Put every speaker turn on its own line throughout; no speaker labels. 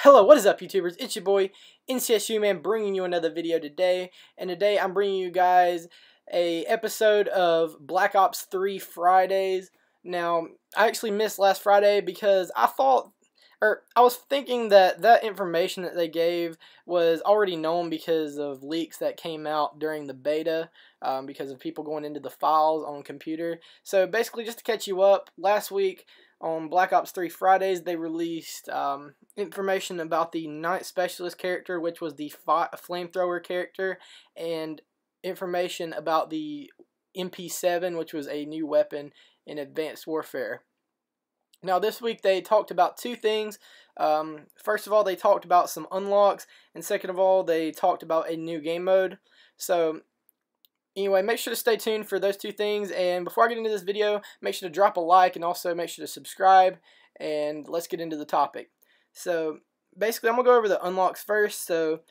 Hello, what is up, YouTubers? It's your boy NCSU Man, bringing you another video today. And today I'm bringing you guys a episode of Black Ops 3 Fridays. Now, I actually missed last Friday because I was thinking that information that they gave was already known because of leaks that came out during the beta, because of people going into the files on computer. So basically, just to catch you up, last week on Black Ops 3 Fridays, they released information about the Night Specialist character, which was the flamethrower character, and information about the MP7, which was a new weapon in Advanced Warfare. Now, this week they talked about two things. First of all, they talked about some unlocks, and second of all, they talked about a new game mode. So anyway, make sure to stay tuned for those two things, and before I get into this video, make sure to drop a like and also make sure to subscribe, and let's get into the topic. So basically, I'm going to go over the unlocks first. So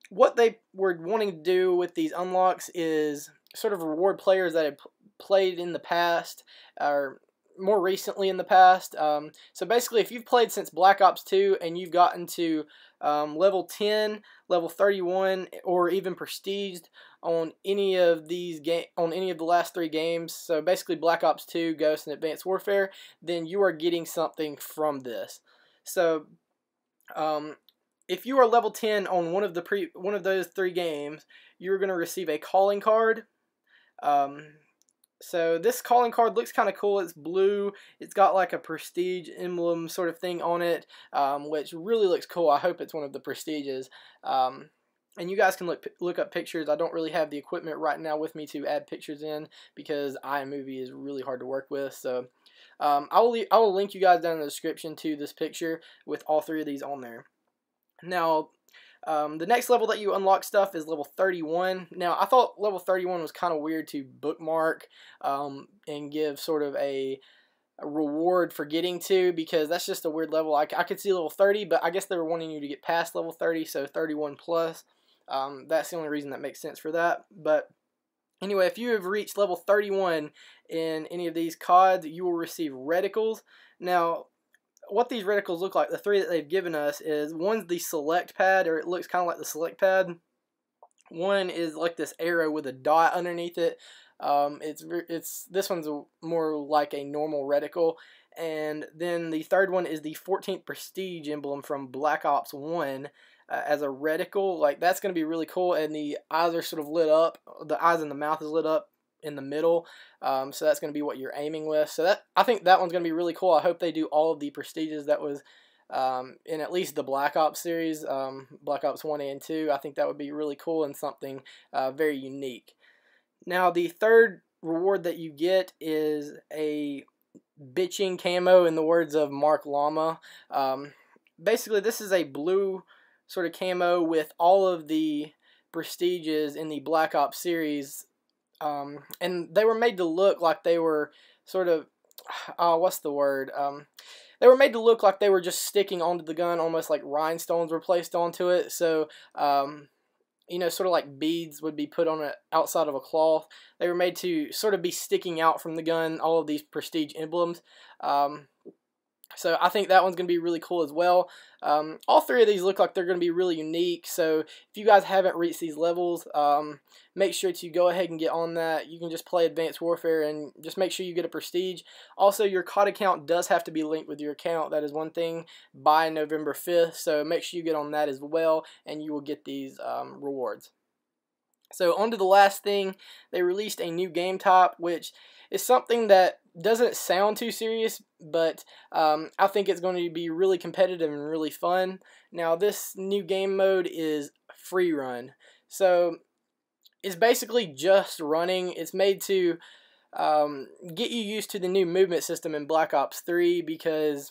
what they were wanting to do with these unlocks is sort of reward players that have played in the past, or more recently in the past. So basically, if you've played since Black Ops 2 and you've gotten to level 10, level 31, or even prestiged on any of these the last 3 games, so basically Black Ops 2, Ghost, and Advanced Warfare, then you are getting something from this. So if you are level 10 on one of those 3 games, you're going to receive a calling card. So this calling card looks kind of cool. It's blue. It's got like a prestige emblem sort of thing on it, which really looks cool. I hope it's one of the prestiges. And you guys can look up pictures. I don't really have the equipment right now with me to add pictures in because iMovie is really hard to work with. So I will link you guys down in the description to this picture with all 3 of these on there. Now, the next level that you unlock stuff is level 31. Now, I thought level 31 was kind of weird to bookmark and give sort of a reward for getting to, because that's just a weird level. I could see level 30, but I guess they were wanting you to get past level 30, so 31 plus. That's the only reason that makes sense for that. But anyway, if you have reached level 31 in any of these CODs, you will receive reticles. Now, what these reticles look like, the 3 that they've given us, is one's the select pad, or it looks kind of like the select pad. One is like this arrow with a dot underneath it. This one's more like a normal reticle. And then the third one is the 14th prestige emblem from Black Ops 1 as a reticle. Like, that's going to be really cool, and the eyes are sort of lit up. The eyes and the mouth is lit up in the middle, so that's going to be what you're aiming with. So I think that one's going to be really cool. I hope they do all of the prestiges that was in at least the Black Ops series, Black Ops 1 and 2. I think that would be really cool and something very unique. Now, the third reward that you get is a bitching camo, in the words of Mark Lama. Basically, this is a blue sort of camo with all of the prestiges in the Black Ops series. And they were made to look like they were sort of, what's the word? They were made to look like they were just sticking onto the gun, almost like rhinestones were placed onto it. So, you know, sort of like beads would be put on it outside of a cloth. They were made to sort of be sticking out from the gun, all of these prestige emblems. So I think that one's going to be really cool as well. All 3 of these look like they're going to be really unique. So if you guys haven't reached these levels, make sure to go ahead and get on that. You can just play Advanced Warfare and just make sure you get a prestige. Also, your COD account does have to be linked with your account. That is one thing, by November 5th. So make sure you get on that as well, and you will get these rewards. So on to the last thing. They released a new game type, which is something that doesn't sound too serious, but I think it's going to be really competitive and really fun. Now, this new game mode is free run. So it's basically just running. It's made to get you used to the new movement system in Black Ops 3, because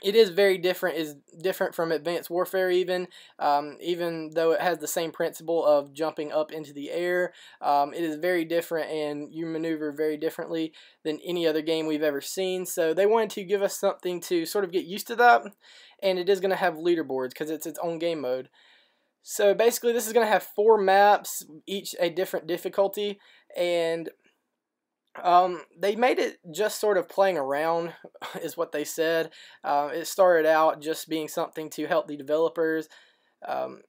it is very different. It's different from Advanced Warfare even though it has the same principle of jumping up into the air. It is very different, and you maneuver very differently than any other game we've ever seen. So they wanted to give us something to sort of get used to that, and it is going to have leaderboards because it's its own game mode. So basically, this is going to have 4 maps, each a different difficulty, and They made it just sort of playing around, is what they said. It started out just being something to help the developers.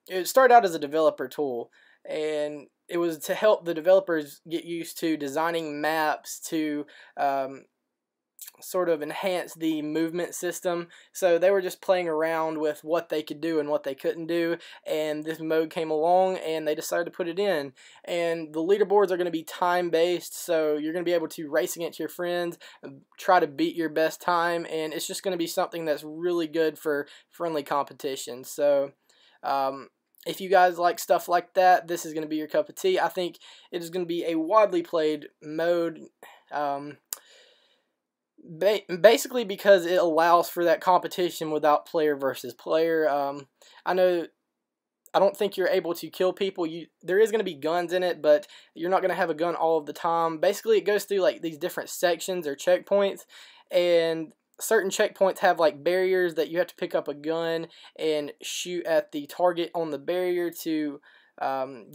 It started out as a developer tool, and it was to help the developers get used to designing maps to sort of enhance the movement system. So they were just playing around with what they could do and what they couldn't do, and this mode came along and they decided to put it in. And the leaderboards are going to be time based, so you're going to be able to race against your friends, try to beat your best time, and it's just going to be something that's really good for friendly competition. So if you guys like stuff like that, this is going to be your cup of tea. I think it is going to be a widely played mode. Basically because it allows for that competition without player versus player. I don't think you're able to kill people. There is going to be guns in it, but you're not going to have a gun all of the time. Basically, it goes through like these different sections or checkpoints, and certain checkpoints have like barriers that you have to pick up a gun and shoot at the target on the barrier to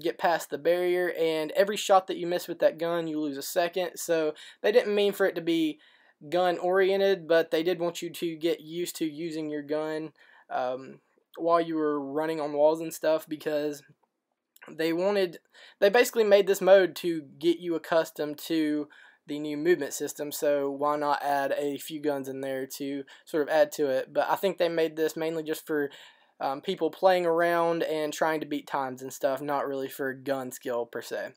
get past the barrier. And every shot that you miss with that gun, you lose a second. So they didn't mean for it to be gun oriented, but they did want you to get used to using your gun while you were running on walls and stuff, because they basically made this mode to get you accustomed to the new movement system. So why not add a few guns in there to sort of add to it? But I think they made this mainly just for people playing around and trying to beat times and stuff, not really for gun skill per se.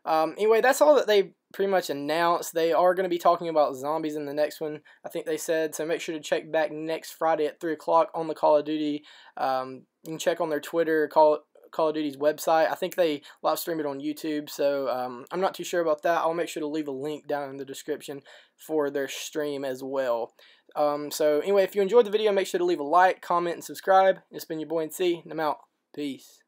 Anyway, that's all that they pretty much announced. They are going to be talking about zombies in the next one, I think they said, so make sure to check back next Friday at 3 o'clock on the Call of Duty. You can check on their Twitter, Call of Duty's website. I think they live stream it on YouTube, so I'm not too sure about that. I'll make sure to leave a link down in the description for their stream as well. So anyway, if you enjoyed the video, make sure to leave a like, comment, and subscribe. It's been your boy NC, and I'm out. Peace.